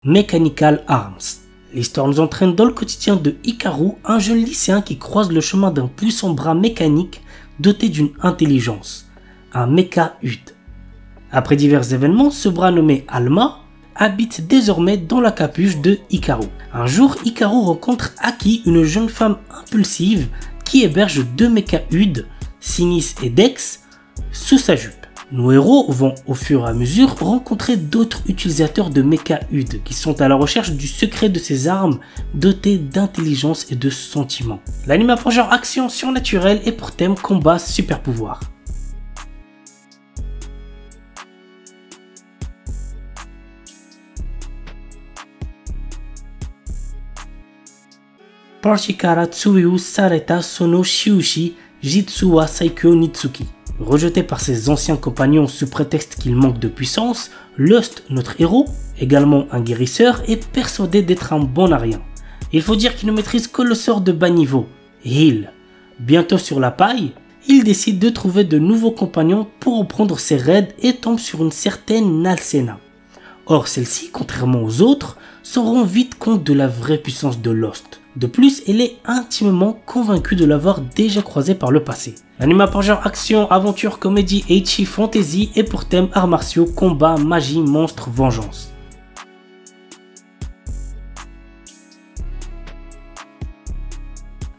Mechanical Arms. L'histoire nous entraîne dans le quotidien de Hikaru, un jeune lycéen qui croise le chemin d'un puissant bras mécanique doté d'une intelligence, un mecha-UD. Après divers événements, ce bras nommé Alma habite désormais dans la capuche de Hikaru. Un jour, Hikaru rencontre Aki, une jeune femme impulsive qui héberge deux mecha-UD, Sinis et Dex, sous sa jupe. Nos héros vont au fur et à mesure rencontrer d'autres utilisateurs de mecha-UD qui sont à la recherche du secret de ces armes dotées d'intelligence et de sentiments. L'anime a pour genre action surnaturelle et pour thème combat super pouvoir. Parchikara Tsuyu Sareta Sono Shiushi Jitsu wa Saikyo Nitsuki. Rejeté par ses anciens compagnons sous prétexte qu'il manque de puissance, Lust, notre héros, également un guérisseur, est persuadé d'être un bon à rien. Il faut dire qu'il ne maîtrise que le sort de bas niveau, Heal. Bientôt sur la paille, il décide de trouver de nouveaux compagnons pour reprendre ses raids et tombe sur une certaine Nalsena. Or celle-ci, contrairement aux autres, se rend vite compte de la vraie puissance de Lust. De plus, elle est intimement convaincue de l'avoir déjà croisé par le passé. L'anime a pour genre action, aventure, comédie, ecchi, fantasy et pour thème arts martiaux, combat, magie, monstre, vengeance.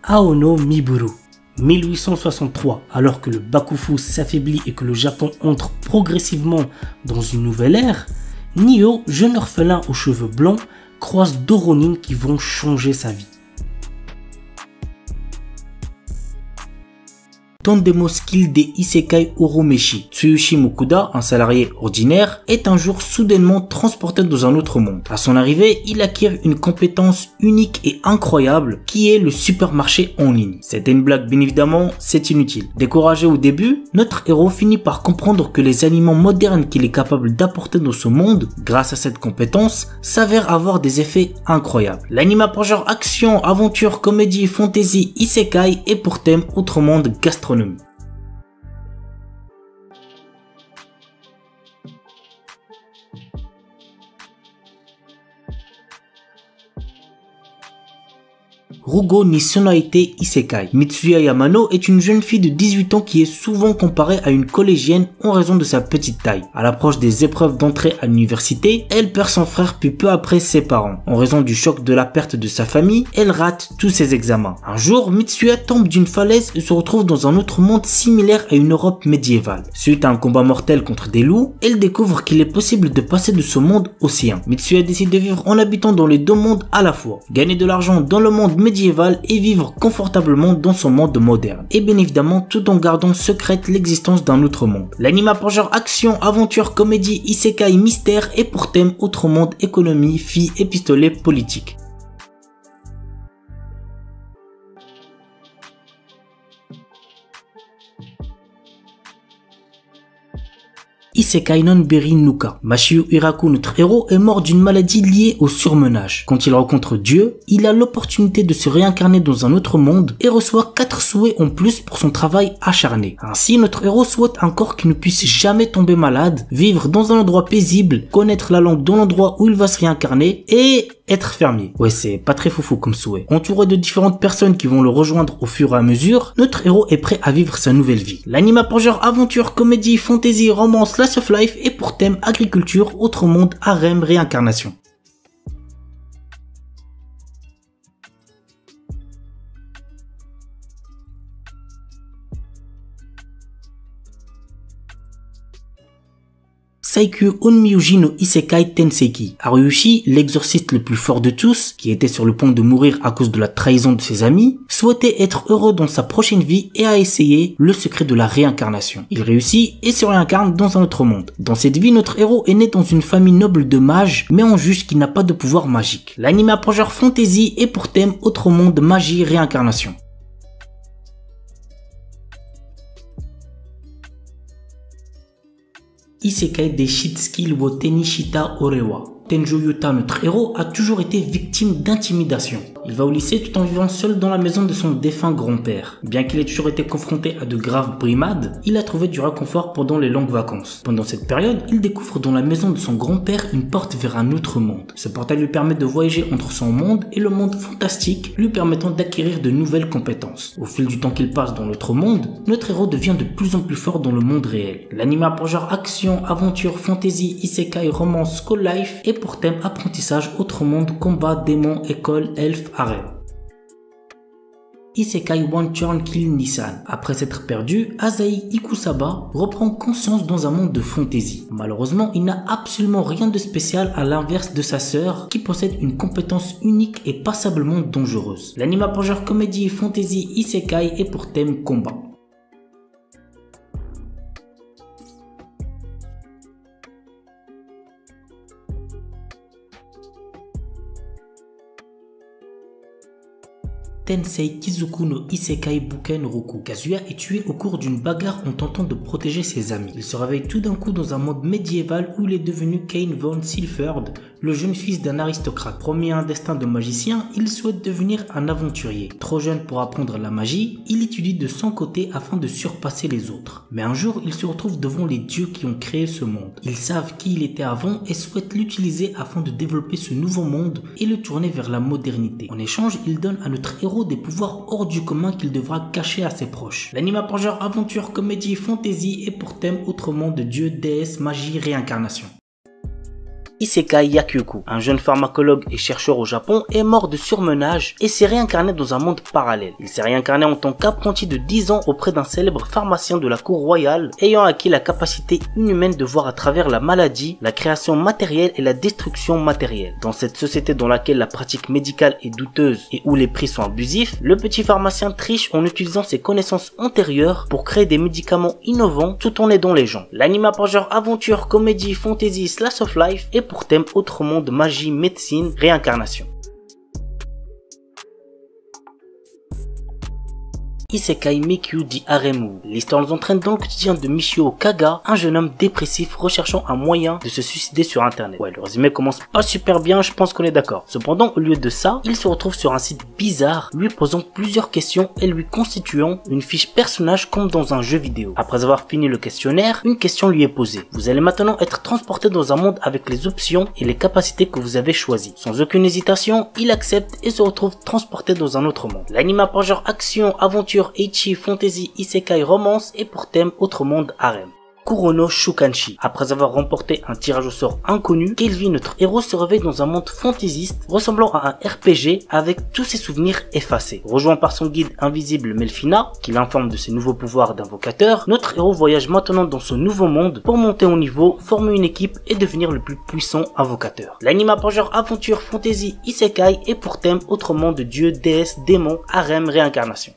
Aono Miburu. 1863, alors que le Bakufu s'affaiblit et que le Japon entre progressivement dans une nouvelle ère, Nio, jeune orphelin aux cheveux blancs, croise deux Ronin qui vont changer sa vie. Tondemo Skill des Isekai Oromeshi. Tsuyoshi Mokuda, un salarié ordinaire, est un jour soudainement transporté dans un autre monde. À son arrivée, il acquiert une compétence unique et incroyable qui est le supermarché en ligne. C'était une blague, bien évidemment, c'est inutile. Découragé au début, notre héros finit par comprendre que les aliments modernes qu'il est capable d'apporter dans ce monde, grâce à cette compétence, s'avèrent avoir des effets incroyables. L'anime a pour genre action, aventure, comédie, fantasy, isekai et pour thème autre monde gastronomique. Rugo ni Sonoite Isekai. Mitsuya Yamano est une jeune fille de 18 ans qui est souvent comparée à une collégienne en raison de sa petite taille. À l'approche des épreuves d'entrée à l'université, elle perd son frère puis peu après ses parents. En raison du choc de la perte de sa famille, elle rate tous ses examens. Un jour, Mitsuya tombe d'une falaise et se retrouve dans un autre monde similaire à une Europe médiévale. Suite à un combat mortel contre des loups, elle découvre qu'il est possible de passer de ce monde au sien. Mitsuya décide de vivre en habitant dans les deux mondes à la fois. Gagner de l'argent dans le monde médiéval et vivre confortablement dans son monde moderne. Et bien évidemment tout en gardant secrète l'existence d'un autre monde. L'anime a pour genre action, aventure, comédie, isekai, mystère et pour thème autre monde, économie, filles et pistolet politique. Isekai non Beri Nuka. Mashiu Hiraku, notre héros, est mort d'une maladie liée au surmenage. Quand il rencontre Dieu, il a l'opportunité de se réincarner dans un autre monde et reçoit 4 souhaits en plus pour son travail acharné. Ainsi, notre héros souhaite un corps qui ne puisse jamais tomber malade, vivre dans un endroit paisible, connaître la langue dans l'endroit où il va se réincarner et être fermier. Ouais, c'est pas très foufou comme souhait. Entouré de différentes personnes qui vont le rejoindre au fur et à mesure, notre héros est prêt à vivre sa nouvelle vie. L'anime a pour genre aventure, comédie, fantasy, romance, slice of life et pour thème agriculture, autre monde, harem, réincarnation. Saikyu Onmyuji no Isekai Tenseki. Haruyushi, l'exorciste le plus fort de tous, qui était sur le point de mourir à cause de la trahison de ses amis, souhaitait être heureux dans sa prochaine vie et a essayé le secret de la réincarnation. Il réussit et se réincarne dans un autre monde. Dans cette vie, notre héros est né dans une famille noble de mages, mais on juge qu'il n'a pas de pouvoir magique. L'anime a pour genre fantasy et pour thème autre monde, magie, réincarnation. Isekai des Shitsuki wo Tenishita Orewa. Tenjo Yuta, notre héros, a toujours été victime d'intimidation. Il va au lycée tout en vivant seul dans la maison de son défunt grand-père. Bien qu'il ait toujours été confronté à de graves brimades, il a trouvé du réconfort pendant les longues vacances. Pendant cette période, il découvre dans la maison de son grand-père une porte vers un autre monde. Ce portail lui permet de voyager entre son monde et le monde fantastique, lui permettant d'acquérir de nouvelles compétences. Au fil du temps qu'il passe dans l'autre monde, notre héros devient de plus en plus fort dans le monde réel. L'anime a pour genre action, aventure, fantasy, isekai, romance, school life et pour thème apprentissage, autre monde, combat, démons, école, elfe, harem. Isekai One Turn Kill Nissan. Après s'être perdu, Asahi Ikusaba reprend conscience dans un monde de fantasy. Malheureusement, il n'a absolument rien de spécial à l'inverse de sa sœur qui possède une compétence unique et passablement dangereuse. L'anime a pour genre comédie, fantasy, isekai et pour thème combat. Tensei Kizuku no Isekai Buken Roku. Kazuya est tué au cours d'une bagarre en tentant de protéger ses amis. Il se réveille tout d'un coup dans un monde médiéval où il est devenu Kane von Silford, le jeune fils d'un aristocrate. Promis à un destin de magicien, il souhaite devenir un aventurier. Trop jeune pour apprendre la magie, il étudie de son côté afin de surpasser les autres. Mais un jour, il se retrouve devant les dieux qui ont créé ce monde. Ils savent qui il était avant et souhaitent l'utiliser afin de développer ce nouveau monde et le tourner vers la modernité. En échange, il donne à notre héros des pouvoirs hors du commun qu'il devra cacher à ses proches. L'anime a pour genre aventure, comédie, fantasy et pour thème autrement de dieu, déesse, magie, réincarnation. Isekai Yakyuku, un jeune pharmacologue et chercheur au Japon, est mort de surmenage et s'est réincarné dans un monde parallèle. Il s'est réincarné en tant qu'apprenti de 10 ans auprès d'un célèbre pharmacien de la cour royale, ayant acquis la capacité inhumaine de voir à travers la maladie, la création matérielle et la destruction matérielle. Dans cette société dans laquelle la pratique médicale est douteuse et où les prix sont abusifs, le petit pharmacien triche en utilisant ses connaissances antérieures pour créer des médicaments innovants tout en aidant les gens. L'anime a pour genre aventure, comédie, fantasy, slice of life et pour thème autre monde, magie, médecine, réincarnation. Isekai Mikyu di Haremu. L'histoire nous entraîne dans le quotidien de Michio Kaga, un jeune homme dépressif recherchant un moyen de se suicider sur internet. Ouais, le résumé commence pas super bien, je pense qu'on est d'accord. Cependant, au lieu de ça, il se retrouve sur un site bizarre, lui posant plusieurs questions et lui constituant une fiche personnage comme dans un jeu vidéo. Après avoir fini le questionnaire, une question lui est posée. Vous allez maintenant être transporté dans un monde avec les options et les capacités que vous avez choisies. Sans aucune hésitation, il accepte et se retrouve transporté dans un autre monde. L'anime a pour genre action, aventure, ecchi, fantasy, isekai, romance et pour thème autre monde, harem. Kurono Shukanshi. Après avoir remporté un tirage au sort inconnu, Kelvin, notre héros, se réveille dans un monde fantaisiste ressemblant à un RPG avec tous ses souvenirs effacés. Rejoint par son guide invisible Melfina, qui l'informe de ses nouveaux pouvoirs d'invocateur, notre héros voyage maintenant dans ce nouveau monde pour monter au niveau, former une équipe et devenir le plus puissant invocateur. L'anime a pour genre aventure, fantasy, isekai et pour thème autre monde de dieu, déesse, démon, harem, réincarnation.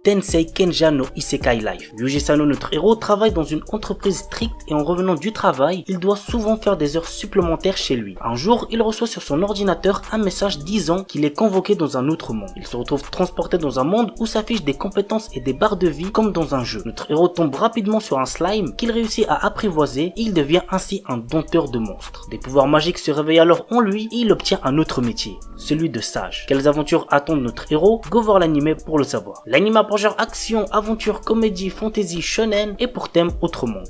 Tensei Kenja no Isekai Life. Yuji Sano, notre héros, travaille dans une entreprise stricte et en revenant du travail, il doit souvent faire des heures supplémentaires chez lui. Un jour, il reçoit sur son ordinateur un message disant qu'il est convoqué dans un autre monde. Il se retrouve transporté dans un monde où s'affichent des compétences et des barres de vie comme dans un jeu. Notre héros tombe rapidement sur un slime qu'il réussit à apprivoiser et il devient ainsi un dompteur de monstres. Des pouvoirs magiques se réveillent alors en lui et il obtient un autre métier, celui de sage. Quelles aventures attendent notre héros? Go voir l'anime pour le savoir. L'anime a pour genre action, aventure, comédie, fantasy, shonen et pour thème autre monde.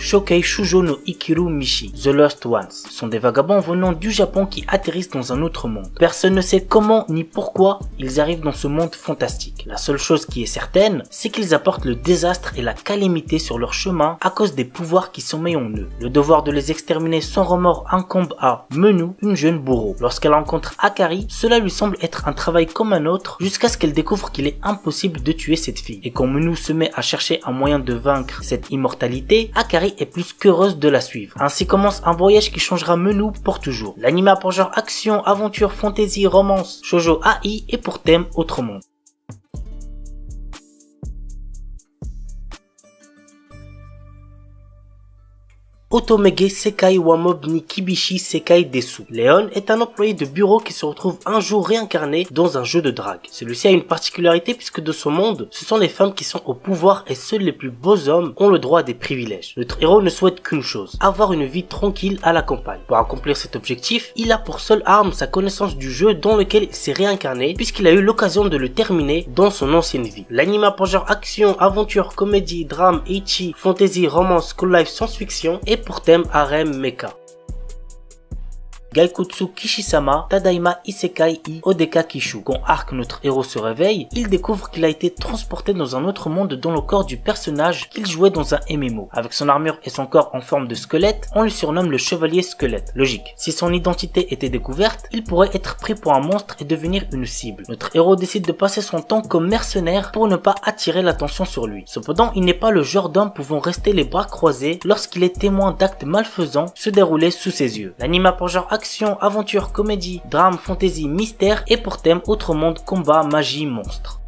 Shokei Shujo no Ikiru Mishi, The Lost Ones, sont des vagabonds venant du Japon qui atterrissent dans un autre monde. Personne ne sait comment ni pourquoi ils arrivent dans ce monde fantastique. La seule chose qui est certaine, c'est qu'ils apportent le désastre et la calamité sur leur chemin à cause des pouvoirs qui sommeillent en eux. Le devoir de les exterminer sans remords incombe à Menu, une jeune bourreau. Lorsqu'elle rencontre Akari, cela lui semble être un travail comme un autre jusqu'à ce qu'elle découvre qu'il est impossible de tuer cette fille. Et quand Menu se met à chercher un moyen de vaincre cette immortalité, Akari est plus qu'heureuse de la suivre. Ainsi commence un voyage qui changera Menu pour toujours. L'anime a pour genre action, aventure, fantasy, romance, shoujo AI et pour thème autre monde. Otomege Sekai wa Mob ni Kibishi Sekai Desu. Léon est un employé de bureau qui se retrouve un jour réincarné dans un jeu de drague. Celui-ci a une particularité puisque de son monde, ce sont les femmes qui sont au pouvoir et seuls les plus beaux hommes ont le droit à des privilèges. Notre héros ne souhaite qu'une chose, avoir une vie tranquille à la campagne. Pour accomplir cet objectif, il a pour seule arme sa connaissance du jeu dans lequel il s'est réincarné puisqu'il a eu l'occasion de le terminer dans son ancienne vie. L'anime a pour genre action, aventure, comédie, drame, ecchi, fantasy, romance, school life, science-fiction et pour thème harem mecha. Gaikutsu Kishisama Tadaima Isekai I Odeka Kishu. Quand Arc, notre héros, se réveille, il découvre qu'il a été transporté dans un autre monde dans le corps du personnage qu'il jouait dans un MMO. Avec son armure et son corps en forme de squelette, on le surnomme le chevalier squelette. Logique. Si son identité était découverte, il pourrait être pris pour un monstre et devenir une cible. Notre héros décide de passer son temps comme mercenaire pour ne pas attirer l'attention sur lui. Cependant, il n'est pas le genre d'homme pouvant rester les bras croisés lorsqu'il est témoin d'actes malfaisants se dérouler sous ses yeux. L'anime a pour genre action, aventure, comédie, drame, fantasy, mystère et pour thème autre monde, combat, magie, monstre.